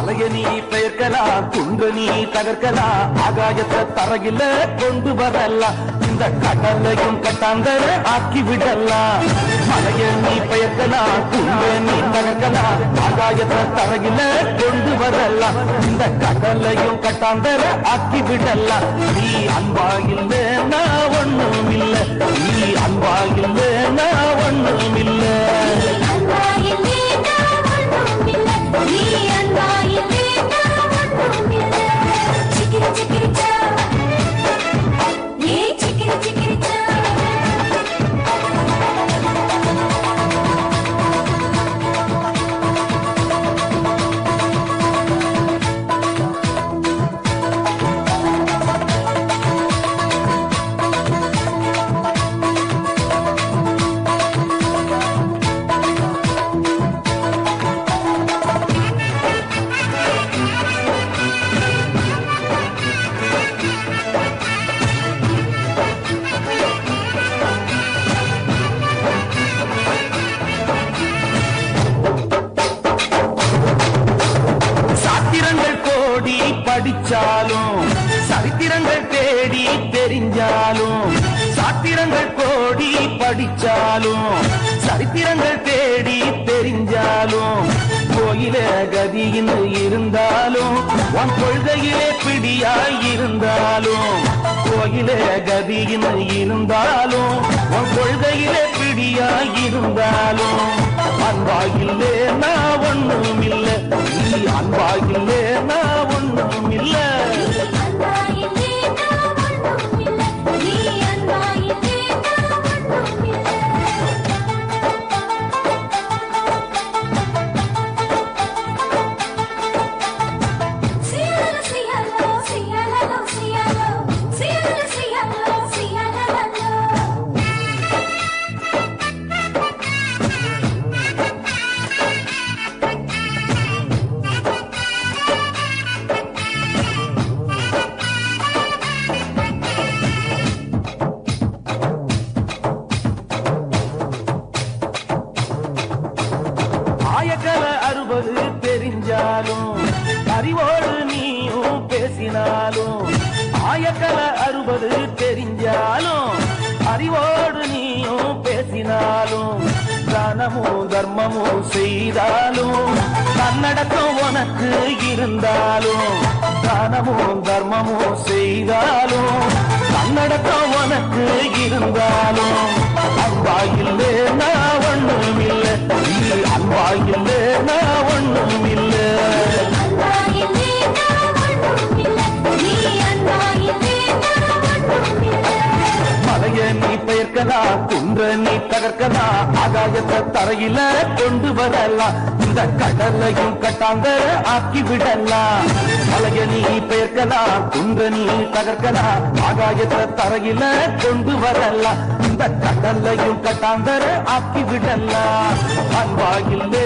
மலைய நீ பெயர்க்கலாம், குன்று நீ தகர்க்கலாம், ஆகாயத்தை தரையில கொண்டு வரலாம், இந்த கடலையும் கட்டாந்தர ஆக்கி விடலாம். மலைய நீ பெயர்க்கலாம், குன்று நீ தகர்க்கலாம், ஆகாயத்தை தரையில கொண்டு வரலாம், இந்த கடலையும் கட்டாந்தர ஆக்கி விடலாம். நீ அன்பா இல்ல நான் ஒண்ணும் இல்ல, நீ அன்பா இல்ல நான் ஒண்ணும் இல்ல. படிச்சாலும் சரித்திரங்கள் தேடி தெரிஞ்சாலும், சாத்திரங்கள் கோடி படிச்சாலும் சரித்திரங்கள் தேடி தெரிஞ்சாலும், கோயில கதியின் இருந்தாலும் உன் கொள்கையிலே பிடியாய் இருந்தாலும், கோயில கதியின் இருந்தாலும் உன் கொள்கையிலே பிடியாய் இருந்தாலும், அன்பாயில்லே நான் ஒண்ணும் இல்ல, நீ அன்பாயில்லே நான் ஒண்ணும் இல்ல. ஆயக்கல 60 தெரிஞ்சாலும் அறிவோடு நீயும் பேசினாலும், ஆயக்கல 60 தெரிஞ்சாலும் அறிவோடு நீயும் பேசினாலும், தானமும் தர்மமும் செய்தாலும் தன்னடக்கம் உனக்கு இருந்தாலும், தானமும் தர்மமும் செய்தாலும் தன்னடக்கம் உனக்கு இருந்தாலும், அன்பா இல்லே நான் ஒண்ணும் இல்ல, நீ அன்பா இல்லே நான் ஒண்ணும் இல்ல. மலைய நீ பெயர்க்கலாம், குன்ற நீ தகர்க்கலாம், ஆகாயத்தை தரையில கொண்டு வரலாம், இந்த கடலையும் கட்டாந்தர ஆக்கி விடலாம். மலைய நீ பெயர்க்கலாம், குன்ற நீ தகர்க்கலாம், ஆகாயத்தை தரையில கொண்டு வரலாம், இந்த கடலையும் கட்டாந்தர ஆக்கி விடலாம். அன்பா இல்லே